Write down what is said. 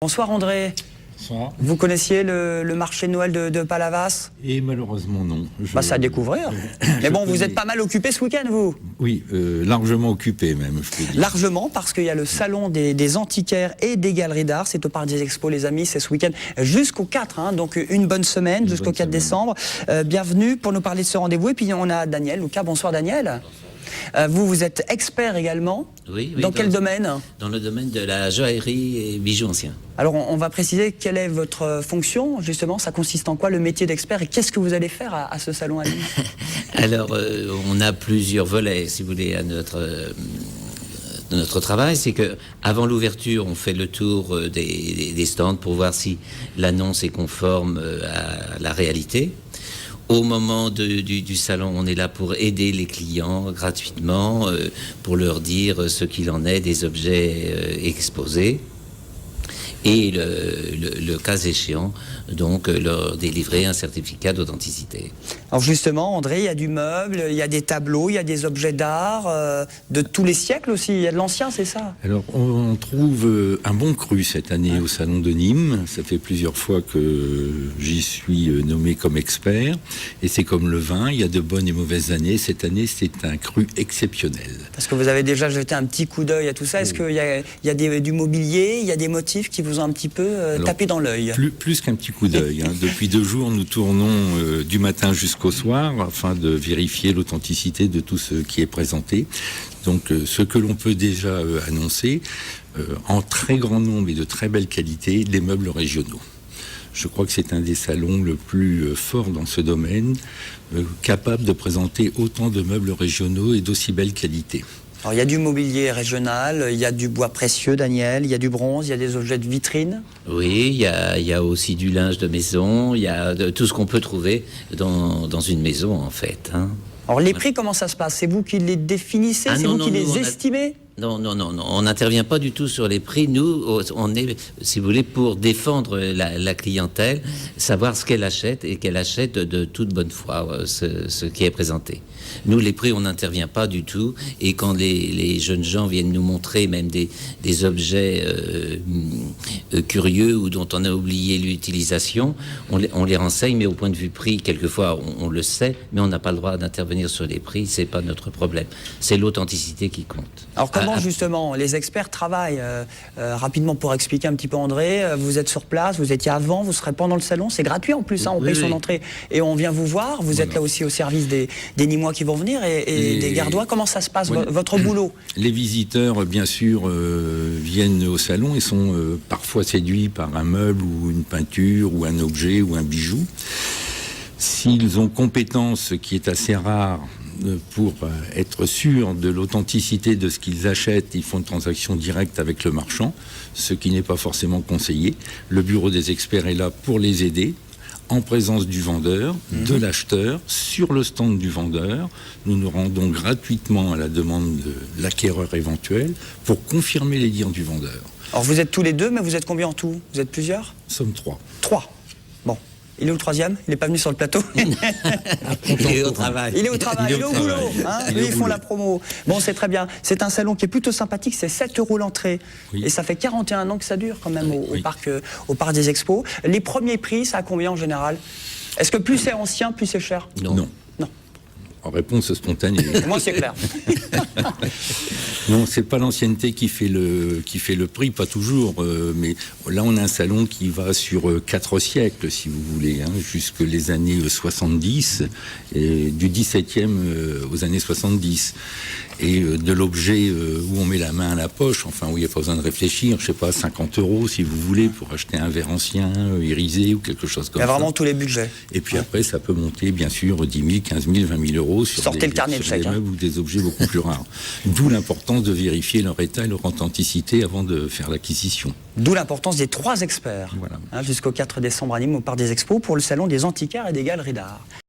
Bonsoir André. Bonsoir. Vous connaissiez le marché de Noël de Palavas? Et malheureusement non. C'est à découvrir. Mais bon, vous êtes pas mal occupé ce week-end, vous? Oui, largement occupé même, je peux dire. Largement, parce qu'il y a le salon des antiquaires et des galeries d'art. C'est au Parc des Expos, les amis, c'est ce week-end jusqu'au 4, hein, donc une bonne semaine, jusqu'au 4 décembre. Bienvenue pour nous parler de ce rendez-vous. Et puis on a Daniel Lucas. Bonsoir Daniel. Vous êtes expert également. Oui, dans quel domaine? Dans le domaine de la joaillerie et bijoux anciens. Alors on va préciser quelle est votre fonction, justement, ça consiste en quoi le métier d'expert et qu'est-ce que vous allez faire à ce salon à Nîmes? Alors on a plusieurs volets, si vous voulez, à notre travail. C'est que avant l'ouverture, on fait le tour des stands pour voir si l'annonce est conforme à la réalité. Au moment du salon, on est là pour aider les clients gratuitement, pour leur dire ce qu'il en est des objets exposés. Et le cas échéant, donc leur délivrer un certificat d'authenticité. Alors justement, André, il y a du meuble, il y a des tableaux, il y a des objets d'art, de tous les siècles aussi. Il y a de l'ancien, c'est ça? Alors, on trouve un bon cru cette année au Salon de Nîmes. Ça fait plusieurs fois que j'y suis nommé comme expert. Et c'est comme le vin, il y a de bonnes et mauvaises années. Cette année, c'est un cru exceptionnel. Parce que vous avez déjà jeté un petit coup d'œil à tout ça. Est-ce qu'il y a du mobilier, il y a des motifs qui vous ont un petit peu tapé dans l'œil? Plus qu'un petit coup d'œil. Hein. Depuis 2 jours, nous tournons du matin jusqu'au soir afin de vérifier l'authenticité de tout ce qui est présenté. Donc, ce que l'on peut déjà annoncer, en très grand nombre et de très belle qualité, les meubles régionaux. Je crois que c'est un des salons le plus fort dans ce domaine, capable de présenter autant de meubles régionaux et d'aussi belle qualité. Alors, il y a du mobilier régional, il y a du bois précieux, Daniel, il y a du bronze, il y a des objets de vitrine. Oui, il y a aussi du linge de maison, il y a tout ce qu'on peut trouver dans une maison, en fait. Hein. Alors, les prix, comment ça se passe? C'est vous qui les définissez? C'est vous qui les estimez? Non, on n'intervient pas du tout sur les prix. Nous, on est, si vous voulez, pour défendre la clientèle, savoir ce qu'elle achète et qu'elle achète de toute bonne foi ce qui est présenté. Nous, les prix, on n'intervient pas du tout. Et quand les jeunes gens viennent nous montrer même des objets curieux ou dont on a oublié l'utilisation, on les renseigne, mais au point de vue prix, quelquefois, on le sait, mais on n'a pas le droit d'intervenir sur les prix. C'est pas notre problème. C'est l'authenticité qui compte. Alors comment justement les experts travaillent rapidement pour expliquer un petit peu André, vous êtes sur place, vous étiez avant, vous serez pendant le salon, c'est gratuit en plus, hein, on paye son entrée et on vient vous voir, vous êtes là aussi au service des Nîmois qui vont venir et des Gardois, comment ça se passe votre boulot? Les visiteurs bien sûr viennent au salon et sont parfois séduits par un meuble ou une peinture ou un objet ou un bijou. S'ils ont compétence, ce qui est assez rare, pour être sûrs de l'authenticité de ce qu'ils achètent, ils font une transaction directe avec le marchand, ce qui n'est pas forcément conseillé. Le bureau des experts est là pour les aider, en présence du vendeur, de l'acheteur, sur le stand du vendeur. Nous nous rendons gratuitement à la demande de l'acquéreur éventuel pour confirmer les dires du vendeur. Alors vous êtes tous les deux, mais vous êtes combien en tout? Vous êtes plusieurs? Nous sommes 3. 3. Bon. Il est où le troisième? Il n'est pas venu sur le plateau? Il est au travail. Il est au travail, il est au boulot. Hein, ils font la promo. Bon, c'est très bien. C'est un salon qui est plutôt sympathique. C'est 7 € l'entrée. Oui. Et ça fait 41 ans que ça dure quand même au parc des Expos. Les premiers prix, ça a combien en général? Est-ce que plus c'est ancien, plus c'est cher? Non. En réponse spontanée. Moi, c'est clair. Non, c'est pas l'ancienneté qui fait le prix, pas toujours. Mais là, on a un salon qui va sur 4 siècles, si vous voulez, hein, jusque les années 70, et du 17e aux années 70. Et de l'objet où on met la main à la poche, enfin où il n'y a pas besoin de réfléchir, je sais pas, 50 € si vous voulez, pour acheter un verre ancien, irisé ou quelque chose comme ça. Il y a vraiment tous les budgets. Et puis après, ça peut monter, bien sûr, 10 000, 15 000, 20 000 € sur Sortez le carnet de chèque, des meubles ou des objets beaucoup plus rares. D'où l'importance de vérifier leur état et leur authenticité avant de faire l'acquisition. D'où l'importance des 3 experts, jusqu'au 4 décembre à Nîmes au Parc des Expos pour le salon des antiquaires et des galeries d'art.